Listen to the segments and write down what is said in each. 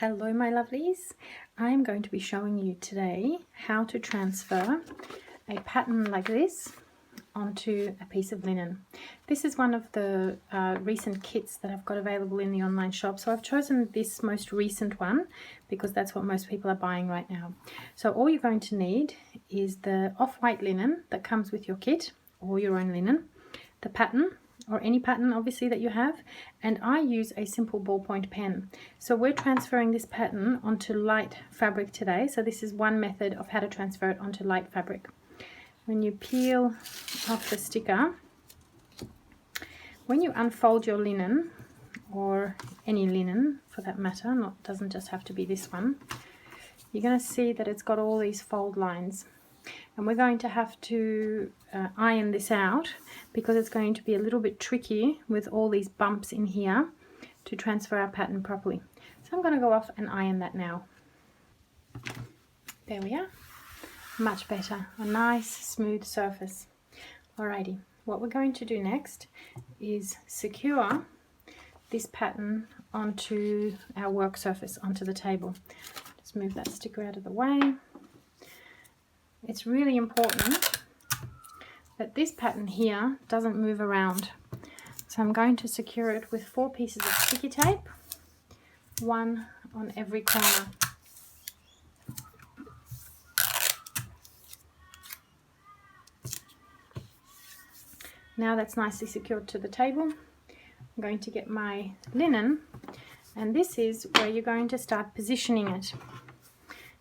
Hello my lovelies, I'm going to be showing you today how to transfer a pattern like this onto a piece of linen. This is one of the recent kits that I've got available in the online shop, so I've chosen this most recent one because that's what most people are buying right now. So all you're going to need is the off-white linen that comes with your kit or your own linen, the pattern or any pattern obviously that you have, and I use a simple ballpoint pen. So we're transferring this pattern onto light fabric today, so this is one method of how to transfer it onto light fabric. When you peel off the sticker, when you unfold your linen, or any linen for that matter, doesn't just have to be this one, you're going to see that it's got all these fold lines. And we're going to have to iron this out because it's going to be a little bit tricky with all these bumps in here to transfer our pattern properly. So I'm going to go off and iron that now. There we are. Much better. A nice smooth surface. Alrighty, what we're going to do next is secure this pattern onto our work surface, onto the table. Just move that sticker out of the way. It's really important that this pattern here doesn't move around. So I'm going to secure it with 4 pieces of sticky tape, one on every corner. Now that's nicely secured to the table, I'm going to get my linen, and this is where you're going to start positioning it.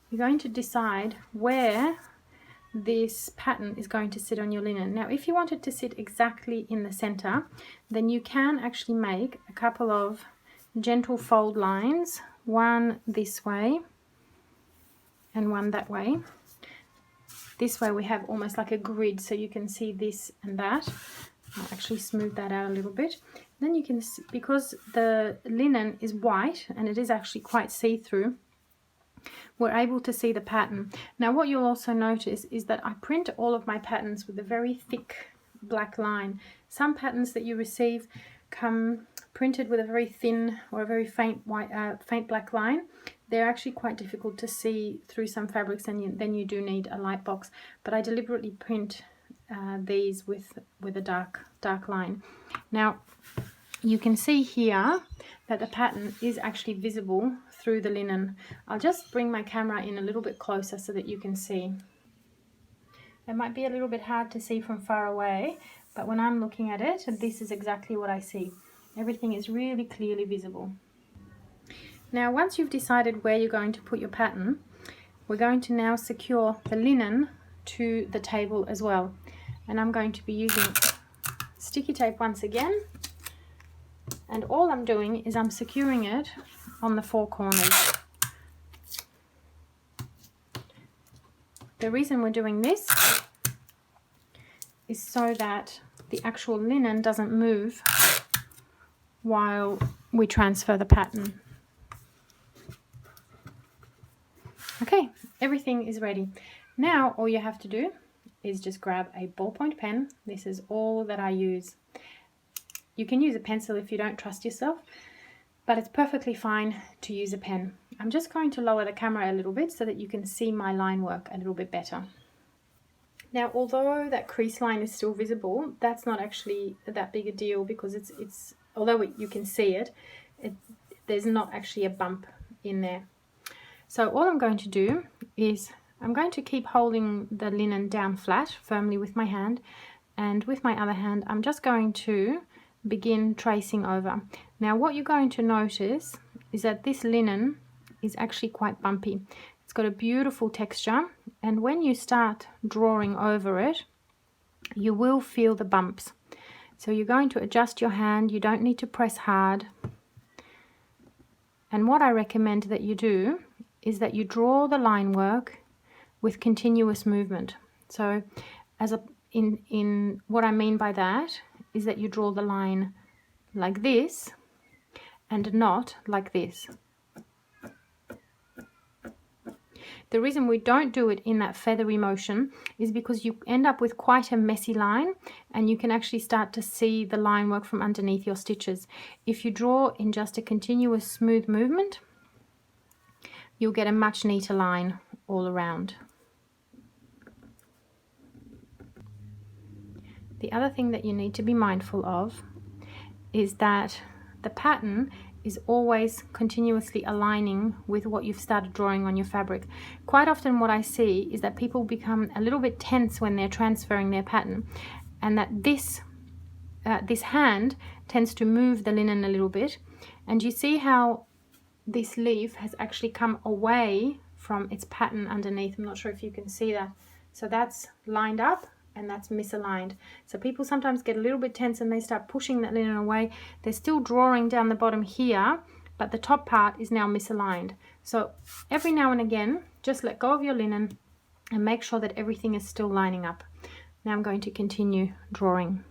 You're going to decide where this pattern is going to sit on your linen. Now if you want it to sit exactly in the center, then you can actually make a couple of gentle fold lines, one this way and one that way. This way we have almost like a grid, so you can see this and that. I'll actually smooth that out a little bit. Then you can see, because the linen is white and it is actually quite see-through, we're able to see the pattern. Now what you'll also notice is that I print all of my patterns with a very thick black line. Some patterns that you receive come printed with a very thin or a very faint white, faint black line. They're actually quite difficult to see through some fabrics, and then you do need a light box. But I deliberately print these with a dark line. Now you can see here that the pattern is actually visible through the linen. I'll just bring my camera in a little bit closer so that you can see. It might be a little bit hard to see from far away, but when I'm looking at it, this is exactly what I see. Everything is really clearly visible. Now once you've decided where you're going to put your pattern, we're going to now secure the linen to the table as well. And I'm going to be using sticky tape once again. And all I'm doing is I'm securing it on the 4 corners. The reason we're doing this is so that the actual linen doesn't move while we transfer the pattern. Okay, everything is ready. Now all you have to do is just grab a ballpoint pen. This is all that I use. You can use a pencil if you don't trust yourself, but it's perfectly fine to use a pen. I'm just going to lower the camera a little bit so that you can see my line work a little bit better. Now, although that crease line is still visible, that's not actually that big a deal because it's although you can see it, there's not actually a bump in there. So all I'm going to do is I'm going to keep holding the linen down flat firmly with my hand, and with my other hand I'm just going to begin tracing over. Now what you're going to notice is that this linen is actually quite bumpy. It's got a beautiful texture, and when you start drawing over it you will feel the bumps. So you're going to adjust your hand, you don't need to press hard. And what I recommend that you do is that you draw the line work with continuous movement. So in what I mean by that is that you draw the line like this and not like this. The reason we don't do it in that feathery motion is because you end up with quite a messy line, and you can actually start to see the line work from underneath your stitches. If you draw in just a continuous smooth movement, you'll get a much neater line all around. The other thing that you need to be mindful of is that the pattern is always continuously aligning with what you've started drawing on your fabric. Quite often what I see is that people become a little bit tense when they're transferring their pattern, and that this hand tends to move the linen a little bit, and you see how this leaf has actually come away from its pattern underneath. I'm not sure if you can see that. So that's lined up and that's misaligned. So people sometimes get a little bit tense and they start pushing that linen away. They're still drawing down the bottom here, but the top part is now misaligned. So every now and again, just let go of your linen and make sure that everything is still lining up. Now I'm going to continue drawing.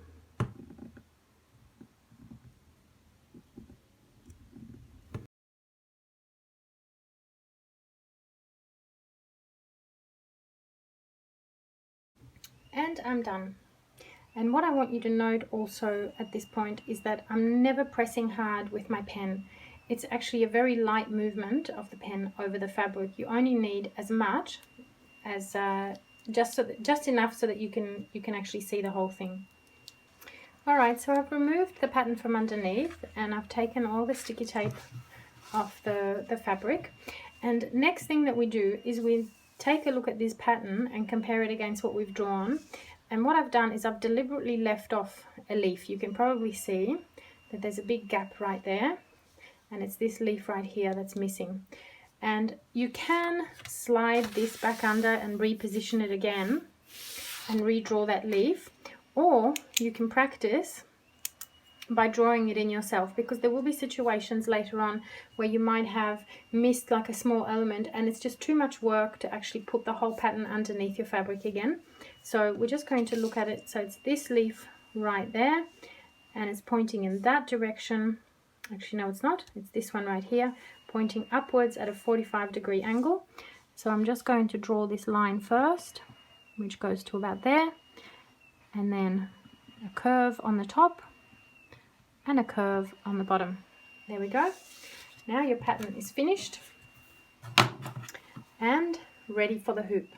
And I'm done. And what I want you to note also at this point is that I'm never pressing hard with my pen. It's actually a very light movement of the pen over the fabric. You only need as much as just enough so that you can actually see the whole thing. Alright, so I've removed the pattern from underneath and I've taken all the sticky tape off the fabric. And next thing that we do is we take a look at this pattern and compare it against what we've drawn. And what I've done is I've deliberately left off a leaf. You can probably see that there's a big gap right there, and it's this leaf right here that's missing. And you can slide this back under and reposition it again and redraw that leaf, or you can practice by drawing it in yourself, because there will be situations later on where you might have missed like a small element and it's just too much work to actually put the whole pattern underneath your fabric again. So we're just going to look at it. So it's this leaf right there and it's pointing in that direction. Actually no, it's not, it's this one right here, pointing upwards at a 45-degree angle. So I'm just going to draw this line first, which goes to about there, and then a curve on the top and a curve on the bottom. There we go. Now your pattern is finished and ready for the hoop.